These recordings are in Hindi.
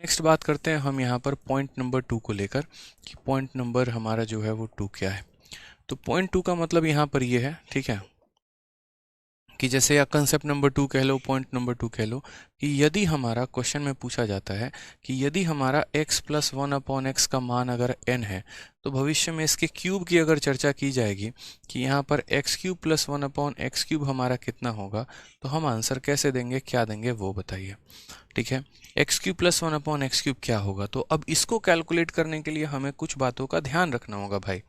नेक्स्ट बात करते हैं हम यहाँ पर पॉइंट नंबर 2 को लेकर कि पॉइंट नंबर हमारा जो है वो 2 क्या है। तो पॉइंट 2 का मतलब यहाँ पर ये है, ठीक है, कि जैसे या कंसेप्ट नंबर 2 कह लो, पॉइंट नंबर 2 कह लो, कि यदि हमारा क्वेश्चन में पूछा जाता है कि यदि हमारा x प्लस 1/x का मान अगर n है तो भविष्य में इसके क्यूब की अगर चर्चा की जाएगी कि यहाँ पर x³ प्लस 1/x³ हमारा कितना होगा, तो हम आंसर कैसे देंगे, क्या देंगे वो बताइए। ठीक है, x³ प्लस 1/x³ क्या होगा। तो अब इसको कैलकुलेट करने के लिए हमें कुछ बातों का ध्यान रखना होगा भाई।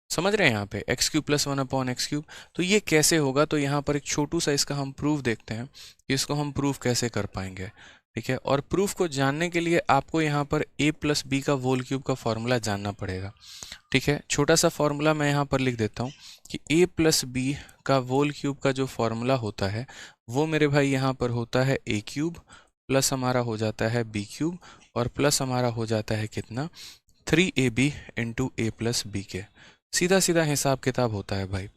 समझ रहे हैं यहाँ पे x³ प्लस 1/x³। तो ये कैसे होगा, तो यहाँ पर एक छोटू सा इसका हम प्रूफ देखते हैं कि इसको हम प्रूफ कैसे कर पाएंगे। ठीक है, और प्रूफ को जानने के लिए आपको यहाँ पर a प्लस बी का होल क्यूब का फॉर्मूला जानना पड़ेगा। ठीक है, छोटा सा फॉर्मूला मैं यहाँ पर लिख देता हूँ कि a प्लस बी का होल क्यूब का जो फॉर्मूला होता है वो मेरे भाई यहाँ पर होता है a³ प्लस हमारा हो जाता है b³ और प्लस हमारा हो जाता है कितना, 3ab into a plus B के। सीधा सीधा हिसाब किताब होता है भाई।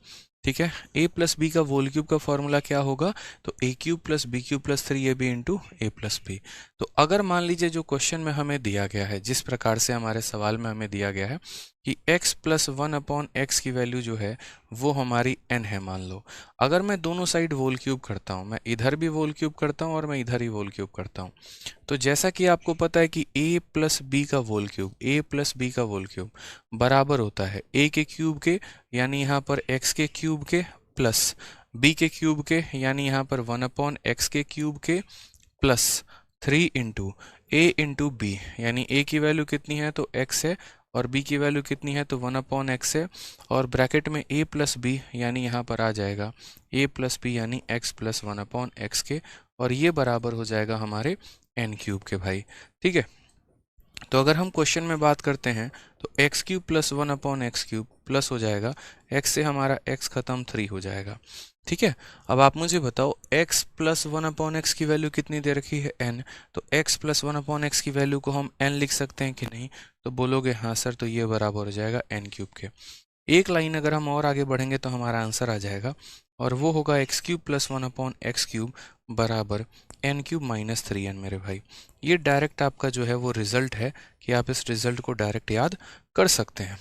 ठीक है, a प्लस बी का होल क्यूब का फॉर्मूला क्या होगा, तो a³ plus b³ plus 3ab into a plus B. तो अगर मान लीजिए जो क्वेश्चन में हमें दिया गया है, जिस प्रकार से हमारे सवाल में हमें दिया गया है कि x प्लस 1/x की वैल्यू जो है वो हमारी n है मान लो। अगर मैं दोनों साइड होल क्यूब करता हूँ, मैं इधर भी होल क्यूब करता हूँ और मैं इधर ही होल क्यूब करता हूँ, तो जैसा कि आपको पता है कि a प्लस बी का whole cube, a plus B का होल क्यूब बराबर होता है a के क्यूब के, यानी यहाँ पर x के क्यूब के, प्लस b के क्यूब के, यानी यहाँ पर 1/x के क्यूब के, plus 3 into a into B, यानी a की वैल्यू कितनी है तो x है और b की वैल्यू कितनी है तो 1/x है, और ब्रैकेट में a प्लस बी, यानी यहाँ पर आ जाएगा a प्लस बी यानी x प्लस 1/x के, और ये बराबर हो जाएगा हमारे n³ के भाई। ठीक है, तो अगर हम क्वेश्चन में बात करते हैं तो x³ प्लस 1/x³ प्लस हो जाएगा x से हमारा x खत्म 3 हो जाएगा। ठीक है, अब आप मुझे बताओ x प्लस 1/x की वैल्यू कितनी दे रखी है n, तो x प्लस 1/x की वैल्यू को हम n लिख सकते हैं कि नहीं, तो बोलोगे हाँ सर, तो ये बराबर हो जाएगा n³ के। एक लाइन अगर हम और आगे बढ़ेंगे तो हमारा आंसर आ जाएगा, और वो होगा x³ प्लस 1/x³ बराबर n³ माइनस 3n मेरे भाई। ये डायरेक्ट आपका जो है वो रिजल्ट है कि आप इस रिजल्ट को डायरेक्ट याद कर सकते हैं।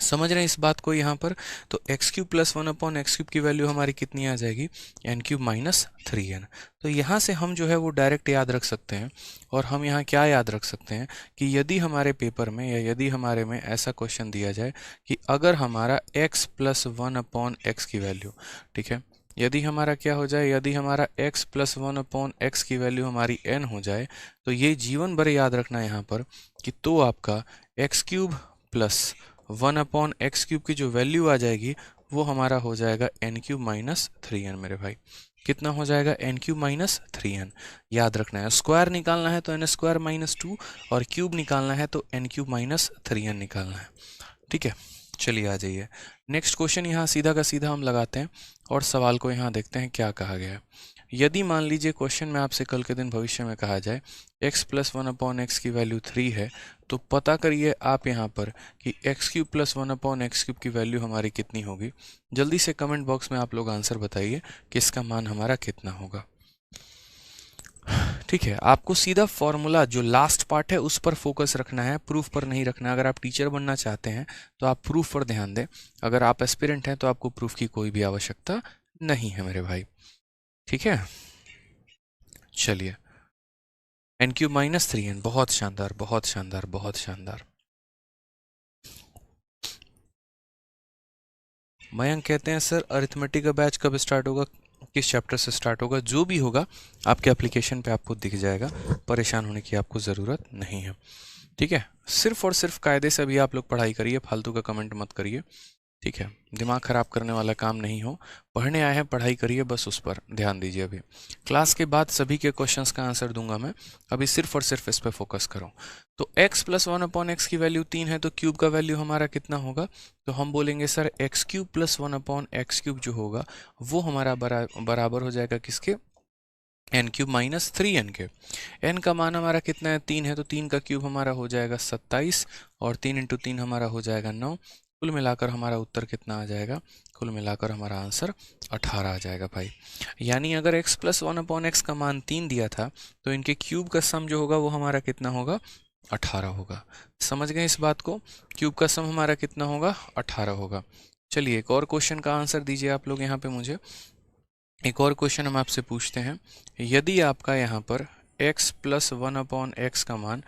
समझ रहे हैं इस बात को यहाँ पर, तो x³ प्लस 1/x³ की वैल्यू हमारी कितनी आ जाएगी, n³ माइनस 3n। तो यहाँ से हम जो है वो डायरेक्ट याद रख सकते हैं, और हम यहाँ क्या याद रख सकते हैं कि यदि हमारे पेपर में या यदि हमारे में ऐसा क्वेश्चन दिया जाए कि अगर हमारा x प्लस 1/x की वैल्यू, ठीक है, यदि हमारा क्या हो जाए, यदि हमारा x प्लस 1/x की वैल्यू हमारी n हो जाए, तो ये जीवन भर याद रखना यहाँ पर कि तो आपका x³ प्लस 1/x³ की जो वैल्यू आ जाएगी वो हमारा हो जाएगा n³ माइनस 3n मेरे भाई। कितना हो जाएगा, n³ माइनस 3n। याद रखना है, स्क्वायर निकालना है तो n² माइनस 2 और क्यूब निकालना है तो n³ माइनस 3n निकालना है। ठीक है, चलिए आ जाइए नेक्स्ट क्वेश्चन। यहाँ सीधा का सीधा हम लगाते हैं और सवाल को यहाँ देखते हैं क्या कहा गया है। यदि मान लीजिए क्वेश्चन में आपसे कल के दिन भविष्य में कहा जाए x प्लस 1/x की वैल्यू 3 है, तो पता करिए आप यहाँ पर कि x³ प्लस 1/x³ की वैल्यू हमारी कितनी होगी। जल्दी से कमेंट बॉक्स में आप लोग आंसर बताइए कि इसका मान हमारा कितना होगा। ठीक है, आपको सीधा फॉर्मूला जो लास्ट पार्ट है उस पर फोकस रखना है, प्रूफ पर नहीं रखना। अगर आप टीचर बनना चाहते हैं तो आप प्रूफ पर ध्यान दें, अगर आप एस्पिरेंट हैं तो आपको प्रूफ की कोई भी आवश्यकता नहीं है मेरे भाई। ठीक है, चलिए n³ माइनस 3n, बहुत शानदार बहुत शानदार बहुत शानदार। मयंक कहते हैं सर अरिथमेटिक का बैच कब स्टार्ट होगा, किस चैप्टर से स्टार्ट होगा, जो भी होगा आपके एप्लीकेशन पे आपको दिख जाएगा, परेशान होने की आपको ज़रूरत नहीं है। ठीक है, सिर्फ और सिर्फ कायदे से अभी आप लोग पढ़ाई करिए, फालतू का कमेंट मत करिए। ठीक है, दिमाग खराब करने वाला काम नहीं हो, पढ़ने आए हैं पढ़ाई करिए, बस उस पर ध्यान दीजिए। अभी क्लास के बाद सभी के क्वेश्चंस का आंसर दूंगा मैं, अभी सिर्फ और सिर्फ इस पर फोकस करो। तो x प्लस 1/x की वैल्यू 3 है, तो क्यूब का वैल्यू हमारा कितना होगा, तो हम बोलेंगे सर x³ प्लस 1/x³ जो होगा वो हमारा बराबर हो जाएगा किसके, n³ माइनस 3n के। n का मान हमारा कितना है, 3 है, तो 3 का क्यूब हमारा हो जाएगा 27, और 3 इंटू 3 हमारा हो जाएगा 9। कुल मिलाकर हमारा उत्तर कितना आ जाएगा, कुल मिलाकर हमारा आंसर 18 आ जाएगा भाई। यानी अगर x + 1/x का मान 3 दिया था तो इनके क्यूब का सम जो होगा वो हमारा कितना होगा, 18 होगा। समझ गए इस बात को, क्यूब का सम हमारा कितना होगा, 18 होगा। चलिए एक और क्वेश्चन का आंसर दीजिए आप लोग यहाँ पे मुझे। एक और क्वेश्चन हम आपसे पूछते हैं, यदि आपका यहाँ पर x + 1/x का मान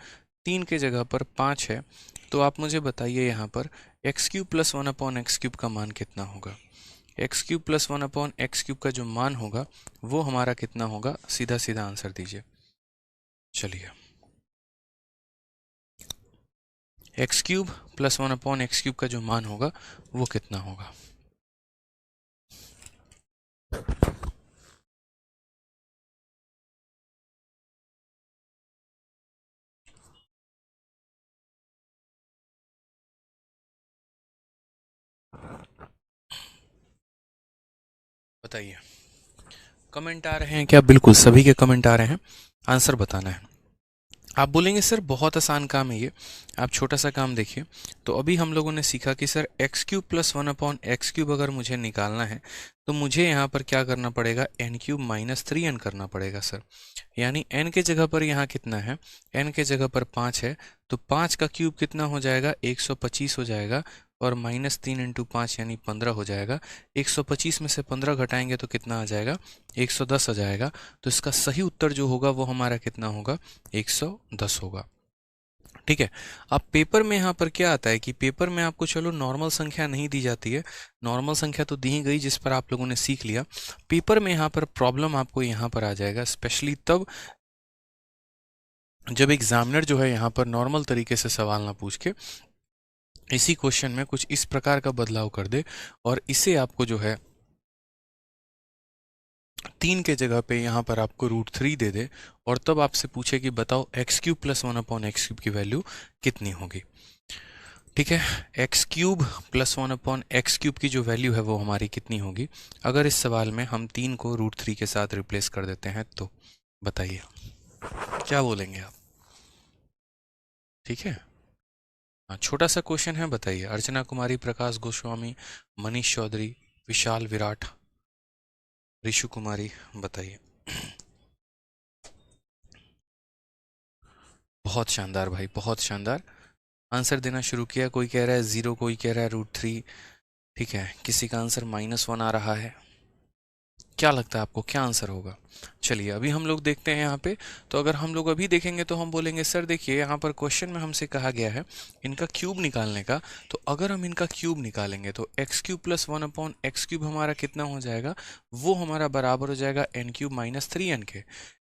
3 के जगह पर 5 है तो आप मुझे बताइए यहाँ पर x³ + 1/x³ का मान कितना होगा। x³ + 1/x³ का जो मान होगा वो हमारा कितना होगा, सीधा सीधा आंसर दीजिए। चलिए x³ + 1/x³ का जो मान होगा वो कितना होगा। बताइए, कमेंट आ रहे हैं क्या? बिल्कुल सभी के कमेंट आ रहे हैं, आंसर बताना है। आप बोलेंगे सर बहुत आसान काम है ये, आप छोटा सा काम देखिए। तो अभी हम लोगों ने सीखा कि सर x³ + 1/x³ अगर मुझे निकालना है तो मुझे यहाँ पर क्या करना पड़ेगा, n³ - 3n करना पड़ेगा सर। यानी n के जगह पर यहाँ कितना है, n के जगह पर 5 है तो 5 का क्यूब कितना हो जाएगा, 125 हो जाएगा, और -3 × 5 यानी 15 हो जाएगा। 125 में से 15 घटाएंगे तो कितना आ जाएगा, 110 आ जाएगा। तो इसका सही उत्तर जो होगा वो हमारा कितना होगा, 110 होगा। ठीक है। अब पेपर में यहाँ पर क्या आता है कि पेपर में आपको चलो नॉर्मल संख्या नहीं दी जाती है, नॉर्मल संख्या तो दी ही गई जिस पर आप लोगों ने सीख लिया। पेपर में यहाँ पर प्रॉब्लम आपको यहाँ पर आ जाएगा, स्पेशली तब जब एग्जामिनर जो है यहाँ पर नॉर्मल तरीके से सवाल ना पूछ के इसी क्वेश्चन में कुछ इस प्रकार का बदलाव कर दे और इसे आपको जो है 3 के जगह पे यहाँ पर आपको √3 दे दे और तब आपसे पूछे कि बताओ x³ + 1/x³ की वैल्यू कितनी होगी। ठीक है, x³ + 1/x³ की जो वैल्यू है वो हमारी कितनी होगी अगर इस सवाल में हम 3 को √3 के साथ रिप्लेस कर देते हैं तो बताइए क्या बोलेंगे आप। ठीक है, हाँ छोटा सा क्वेश्चन है, बताइए। अर्चना कुमारी, प्रकाश गोस्वामी, मनीष चौधरी, विशाल विराट, ऋषु कुमारी, बताइए। बहुत शानदार भाई, बहुत शानदार आंसर देना शुरू किया। कोई कह रहा है 0, कोई कह रहा है √3। ठीक है, किसी का आंसर -1 आ रहा है। क्या लगता है आपको क्या आंसर होगा? चलिए अभी हम लोग देखते हैं यहाँ पे। तो अगर हम लोग अभी देखेंगे तो हम बोलेंगे सर देखिए यहाँ पर क्वेश्चन में हमसे कहा गया है इनका क्यूब निकालने का। तो अगर हम इनका क्यूब निकालेंगे तो x³ + 1/x³ हमारा कितना हो जाएगा, वो हमारा बराबर हो जाएगा n³ - 3n के।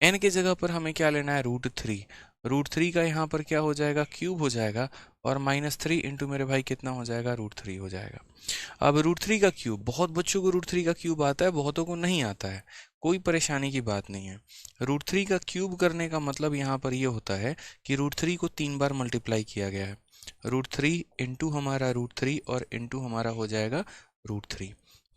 n के जगह पर हमें क्या लेना है, √3। √3 का यहाँ पर क्या हो जाएगा, क्यूब हो जाएगा, और -3 इंटू मेरे भाई कितना हो जाएगा, √3 हो जाएगा। अब √3 का क्यूब, बहुत बच्चों को √3 का क्यूब आता है, बहुतों को नहीं आता है, कोई परेशानी की बात नहीं है। √3 का क्यूब करने का मतलब यहाँ पर ये होता है कि √3 को 3 बार मल्टीप्लाई किया गया है। √3 इंटू हमारा √3 और इंटू हमारा हो जाएगा √3।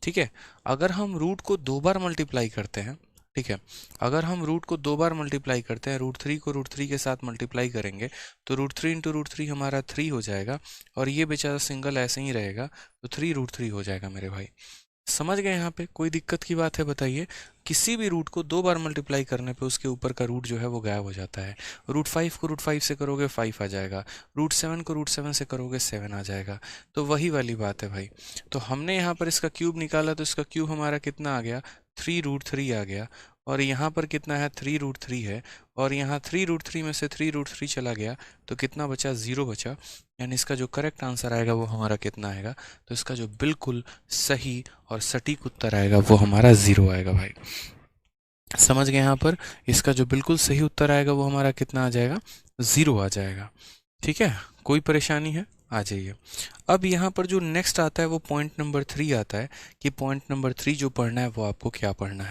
ठीक है, अगर हम रूट को 2 बार मल्टीप्लाई करते हैं, ठीक है, अगर हम रूट को 2 बार मल्टीप्लाई करते हैं, √3 को √3 के साथ मल्टीप्लाई करेंगे तो √3 इंटू √3 हमारा 3 हो जाएगा, और ये बेचारा सिंगल ऐसे ही रहेगा तो 3 √3 हो जाएगा मेरे भाई। समझ गए यहाँ पे कोई दिक्कत की बात है? बताइए। किसी भी रूट को 2 बार मल्टीप्लाई करने पे उसके ऊपर का रूट जो है वो गायब हो जाता है। √5 को √5 से करोगे 5 आ जाएगा, √7 को √7 से करोगे 7 आ जाएगा। तो वही वाली बात है भाई। तो हमने यहाँ पर इसका क्यूब निकाला तो इसका क्यूब हमारा कितना आ गया, 3 √3 आ गया, और यहाँ पर कितना है, 3 √3 है, और यहाँ 3 √3 में से 3 √3 चला गया तो कितना बचा, 0 बचा। यानी इसका जो करेक्ट आंसर आएगा वो हमारा कितना आएगा, तो इसका जो बिल्कुल सही और सटीक उत्तर आएगा वो हमारा 0 आएगा भाई। समझ गए यहाँ पर, इसका जो बिल्कुल सही उत्तर आएगा वो हमारा कितना आ जाएगा, 0 आ जाएगा। ठीक है, कोई परेशानी है? आ जाइए। अब यहाँ पर जो नेक्स्ट आता है वो पॉइंट नंबर 3 आता है कि पॉइंट नंबर 3 जो पढ़ना है वो आपको क्या पढ़ना है।